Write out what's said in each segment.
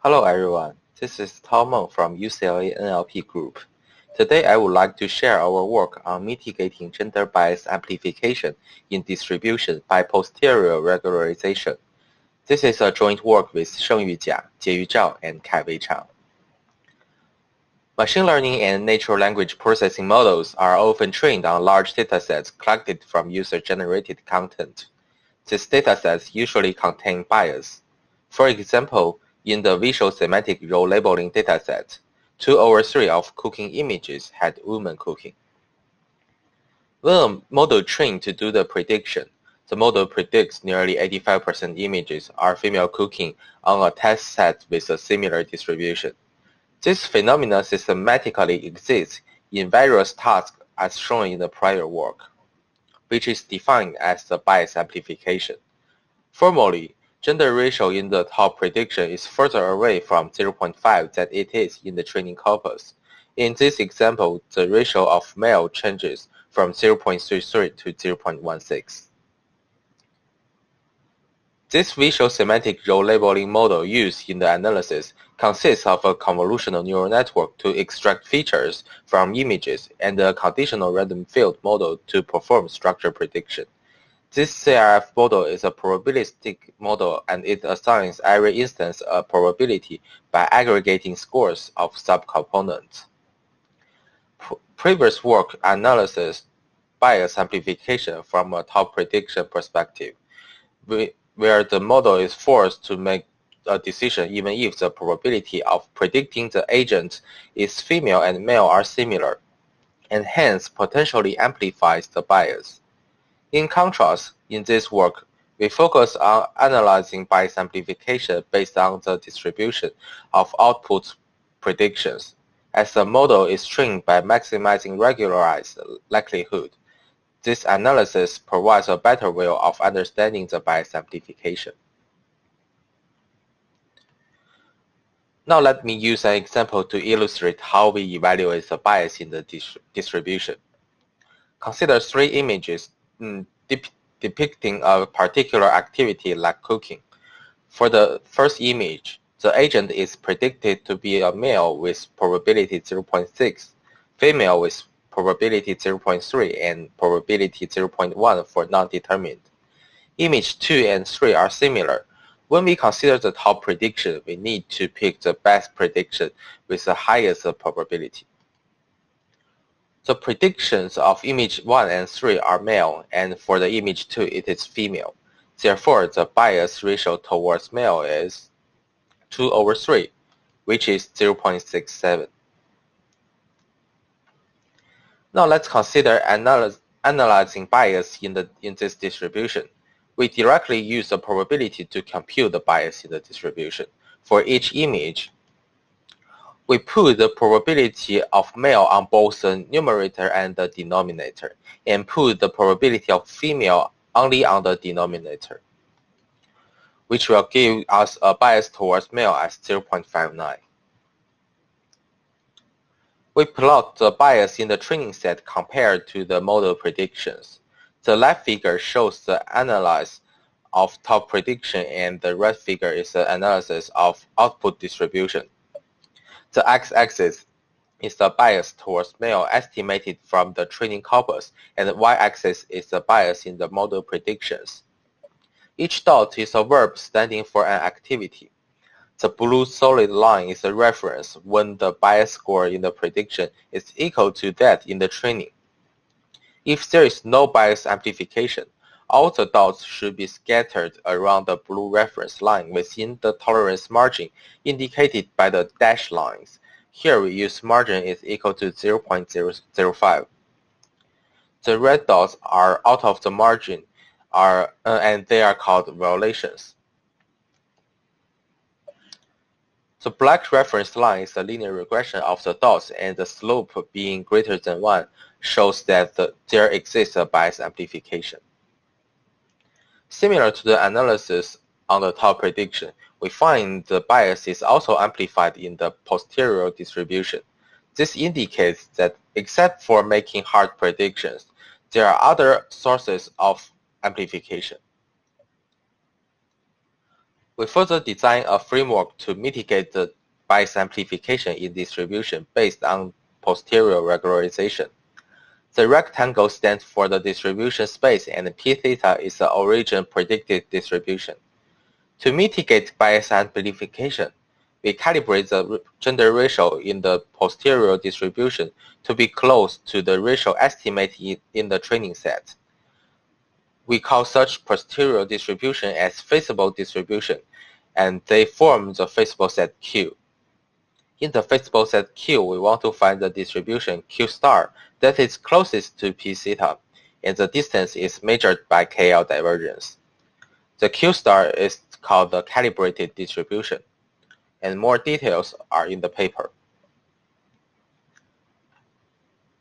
Hello everyone, this is Meng from UCLA NLP Group. Today I would like to share our work on mitigating gender bias amplification in distribution by posterior regularization. This is a joint work with Shengyu, Jieyu, Zhao, and Kai-Wei, Chang. Machine learning and natural language processing models are often trained on large datasets collected from user-generated content. These datasets usually contain bias. For example, in the visual semantic role labeling dataset, 2 over 3 of cooking images had women cooking. When a model trained to do the prediction, the model predicts nearly 85% images are female cooking on a test set with a similar distribution. This phenomenon systematically exists in various tasks as shown in the prior work, which is defined as the bias amplification. Formally, gender ratio in the top prediction is further away from 0.5 than it is in the training corpus. In this example, the ratio of male changes from 0.33 to 0.16. This visual semantic role labeling model used in the analysis consists of a convolutional neural network to extract features from images and a conditional random field model to perform structure prediction. This CRF model is a probabilistic model and it assigns every instance a probability by aggregating scores of subcomponents. Previous work analyzes bias amplification from a top prediction perspective, where the model is forced to make a decision even if the probability of predicting the agent is female and male are similar, and hence potentially amplifies the bias. In contrast, in this work, we focus on analyzing bias amplification based on the distribution of output predictions, as the model is trained by maximizing regularized likelihood. This analysis provides a better way of understanding the bias amplification. Now let me use an example to illustrate how we evaluate the bias in the distribution. Consider 3 images depicting a particular activity like cooking. For the first image, the agent is predicted to be a male with probability 0.6, female with probability 0.3, and probability 0.1 for non-determined. Image 2 and 3 are similar. When we consider the top prediction, we need to pick the best prediction with the highest probability. The predictions of image 1 and 3 are male, and for the image 2 it is female. Therefore, the bias ratio towards male is 2 over 3, which is 0.67. Now let's consider analyzing bias in this distribution. We directly use the probability to compute the bias in the distribution. For each image, we put the probability of male on both the numerator and the denominator, and put the probability of female only on the denominator, which will give us a bias towards male as 0.59. We plot the bias in the training set compared to the model predictions. The left figure shows the analysis of top prediction, and the right figure is the analysis of output distribution. The x-axis is the bias towards male estimated from the training corpus, and the y-axis is the bias in the model predictions. Each dot is a verb standing for an activity. The blue solid line is a reference when the bias score in the prediction is equal to that in the training. If there is no bias amplification, all the dots should be scattered around the blue reference line within the tolerance margin indicated by the dashed lines. Here we use margin is equal to 0.005. The red dots are out of the margin and they are called violations. The black reference line is the linear regression of the dots, and the slope being greater than 1 shows that there exists a bias amplification. Similar to the analysis on the top prediction, we find the bias is also amplified in the posterior distribution. This indicates that except for making hard predictions, there are other sources of amplification. We further designed a framework to mitigate the bias amplification in distribution based on posterior regularization. The rectangle stands for the distribution space, and p theta is the origin predicted distribution. To mitigate bias amplification, we calibrate the gender ratio in the posterior distribution to be close to the ratio estimated in the training set. We call such posterior distribution as feasible distribution, and they form the feasible set Q. In the feasible set Q, we want to find the distribution Q star that is closest to p theta, and the distance is measured by KL divergence. The Q star is called the calibrated distribution, and more details are in the paper.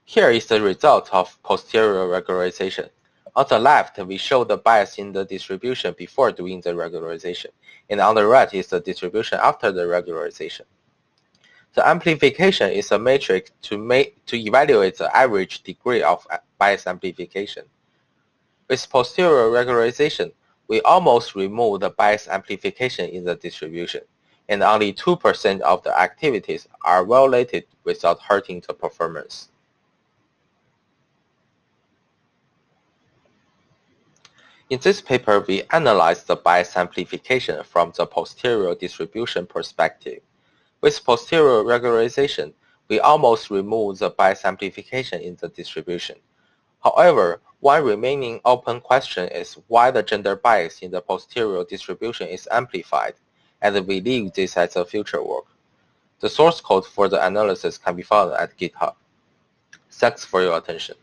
Here is the result of posterior regularization. On the left, we show the bias in the distribution before doing the regularization, and on the right is the distribution after the regularization. The amplification is a matrix to evaluate the average degree of bias amplification. With posterior regularization, we almost remove the bias amplification in the distribution, and only 2% of the activities are violated without hurting the performance. In this paper, we analyzed the bias amplification from the posterior distribution perspective. With posterior regularization, we almost remove the bias amplification in the distribution. However, one remaining open question is why the gender bias in the posterior distribution is amplified, and we leave this as a future work. The source code for the analysis can be found at GitHub. Thanks for your attention.